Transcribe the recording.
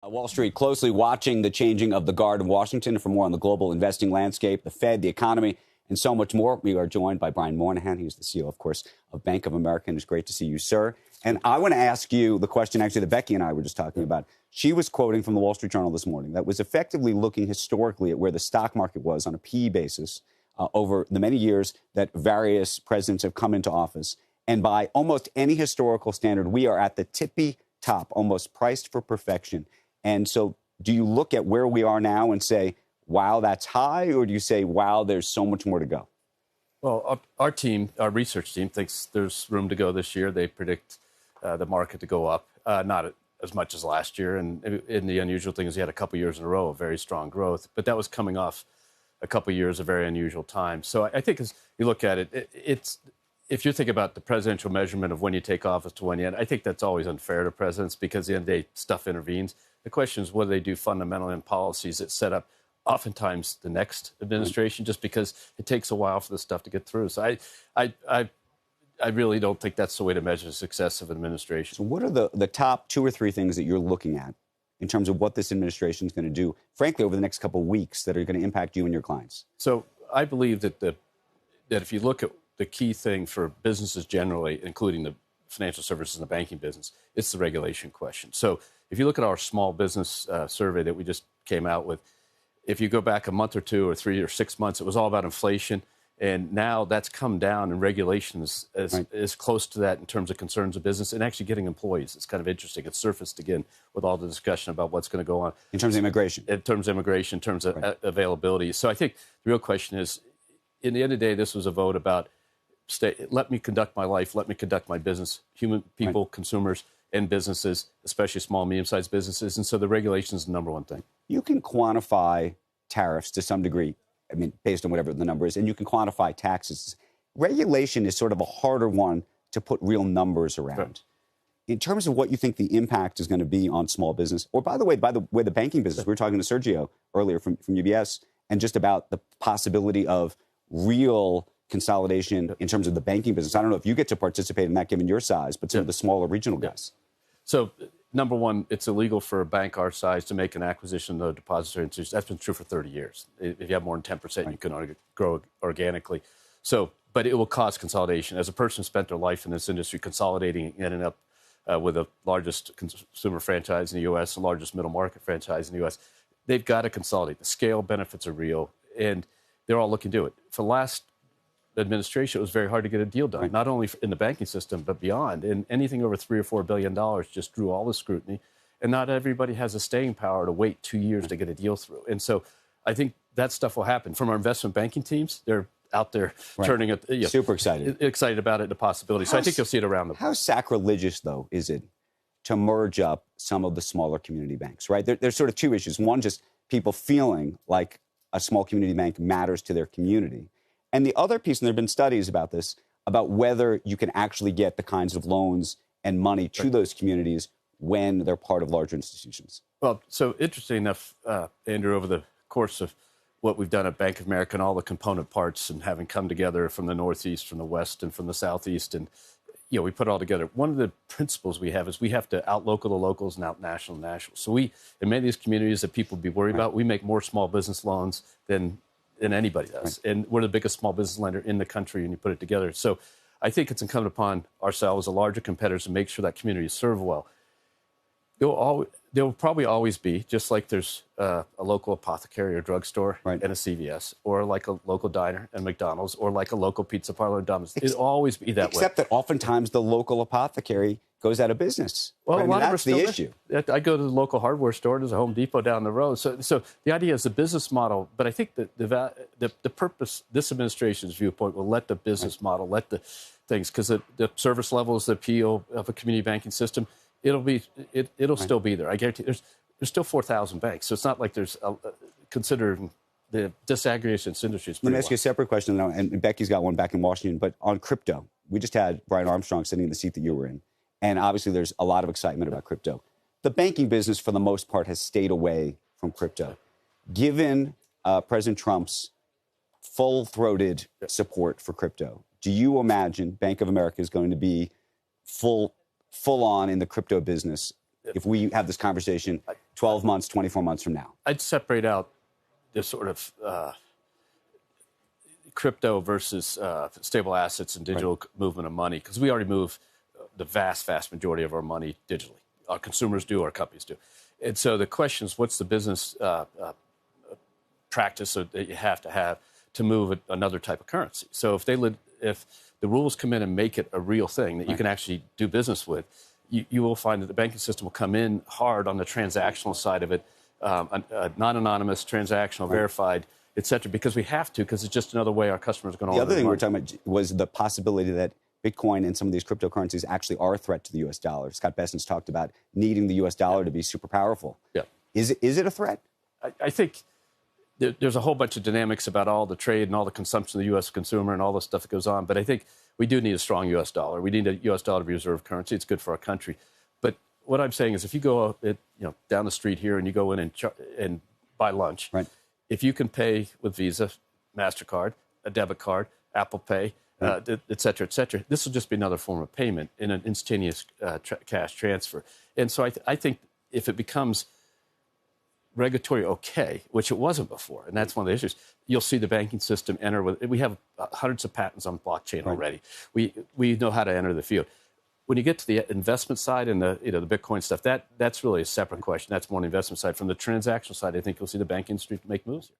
Wall Street closely watching the changing of the guard in Washington. For more on the global investing landscape, the Fed, the economy, and so much more, we are joined by Brian Moynihan. He's the CEO, of course, of Bank of America, and it's great to see you, sir. And I want to ask you the question, actually, that Becky and I were just talking about. She was quoting from the Wall Street Journal this morning that was effectively looking historically at where the stock market was on a PE basis over the many years that various presidents have come into office. And by almost any historical standard, we are at the tippy top, almost priced for perfection. And so do you look at where we are now and say, wow, that's high, or do you say, wow, there's so much more to go? Well, our team, our research team, thinks there's room to go this year. They predict the market to go up, not as much as last year. And the unusual thing is you had a couple years in a row of very strong growth, but that was coming off a couple years of very unusual time. So I think as you look at it, it's if you think about the presidential measurement of when you take office to when you end, I think that's always unfair to presidents because at the end of the day, stuff intervenes. The question is, what do they do fundamentally in policies that set up oftentimes the next administration, just because it takes a while for this stuff to get through. So I really don't think that's the way to measure the success of an administration. So what are the top 2 or 3 things that you're looking at in terms of what this administration is going to do, frankly, over the next couple of weeks that are going to impact you and your clients? So I believe that that if you look at the key thing for businesses generally, including the financial services and the banking business, it's the regulation question. So if you look at our small business survey that we just came out with, if you go back a month or 2 or 3 or 6 months, it was all about inflation. And now that's come down, and regulation is close to that in terms of concerns of business and actually getting employees. It's kind of interesting. It's surfaced again with all the discussion about what's going to go on. In terms of immigration. In terms of immigration, in terms of availability. So I think the real question is, in the end of the day, this was a vote about let me conduct my life, let me conduct my business, human people, consumers, and businesses, especially small, medium-sized businesses. And so the regulation is the number one thing. You can quantify tariffs to some degree, I mean, based on whatever the number is, and you can quantify taxes. Regulation is sort of a harder one to put real numbers around. Right. In terms of what you think the impact is going to be on small business, or by the way, the banking business, we were talking to Sergio earlier from UBS, and just about the possibility of real consolidation in terms of the banking business. I don't know if you get to participate in that given your size, but some of the smaller regional guys. So, number one, it's illegal for a bank our size to make an acquisition of a depository institution. That's been true for 30 years. If you have more than 10%, you can only grow organically. So, but it will cause consolidation. As a person who spent their life in this industry consolidating, ending up with the largest consumer franchise in the U.S., the largest middle market franchise in the U.S., they've got to consolidate. The scale benefits are real, and they're all looking to do it. For the last administration, it was very hard to get a deal done, not only in the banking system, but beyond. And anything over $3 or $4 billion just drew all the scrutiny. And not everybody has the staying power to wait 2 years to get a deal through. And so I think that stuff will happen. From our investment banking teams, they're out there turning it. Super excited about it, the possibility. So I think you'll see it around the How sacrilegious, though, is it to merge up some of the smaller community banks, right? There's sort of 2 issues. One, just people feeling like a small community bank matters to their community. And the other piece, and there have been studies about this, about whether you can actually get the kinds of loans and money to those communities when they're part of larger institutions. Well, so interesting enough, Andrew, over the course of what we've done at Bank of America and all the component parts and having come together from the Northeast, from the West, and from the Southeast, and we put it all together. One of the principles we have is we have to out-local the locals and out-national the nationals. So we, in many of these communities that people would be worried about, we make more small business loans than anybody does. And we're the biggest small business lender in the country, and you put it together. So I think it's incumbent upon ourselves, the larger competitors, to make sure that community is served well. There will probably always be, just like there's a local apothecary or drugstore and a CVS, or like a local diner and McDonald's, or like a local pizza parlor and Domino's. It'll always be that way. Except that oftentimes the local apothecary goes out of business. Well, right? I mean, that's the issue. I go to the local hardware store. There's a Home Depot down the road. So the idea is the business model. But I think that the purpose, this administration's viewpoint, will let the business model, let the things, because the service levels, the appeal of a community banking system, it'll still be there. I guarantee there's still 4,000 banks. So it's not like there's considering the disaggregation in this industry. Let me ask you a separate question, and Becky's got one back in Washington, but on crypto. We just had Brian Armstrong sitting in the seat that you were in. And obviously, there's a lot of excitement about crypto. The banking business, for the most part, has stayed away from crypto. Given President Trump's full-throated support for crypto, do you imagine Bank of America is going to be full on in the crypto business if we have this conversation 12 months, 24 months from now? I'd separate out the sort of crypto versus stable assets and digital movement of money, because we already move the vast majority of our money digitally. Our consumers do, our companies do. And so the question is, what's the business practice that you have to move another type of currency? So if the rules come in and make it a real thing that you can actually do business with, you will find that the banking system will come in hard on the transactional side of it, non-anonymous, transactional, verified, et cetera, because we have to, because it's just another way our customers are going to. The other thing we were talking about was the possibility that Bitcoin and some of these cryptocurrencies actually are a threat to the U.S. dollar. Scott Bessent's talked about needing the U.S. dollar to be super powerful. Yeah. Is it a threat? I think there's a whole bunch of dynamics about all the trade and all the consumption of the U.S. consumer and all the stuff that goes on. But I think we do need a strong U.S. dollar. We need a U.S. dollar to be reserve currency. It's good for our country. But what I'm saying is, if you go down the street here and you go in and buy lunch, if you can pay with Visa, MasterCard, a debit card, Apple Pay, et cetera, this will just be another form of payment in an instantaneous cash transfer. And so I think if it becomes regulatory okay, which it wasn't before, and that's one of the issues, you'll see the banking system enter with. We have hundreds of patents on blockchain already. We know how to enter the field. When you get to the investment side and the Bitcoin stuff, that's really a separate question. That's more on the investment side. From the transactional side, I think you'll see the banking industry make moves here.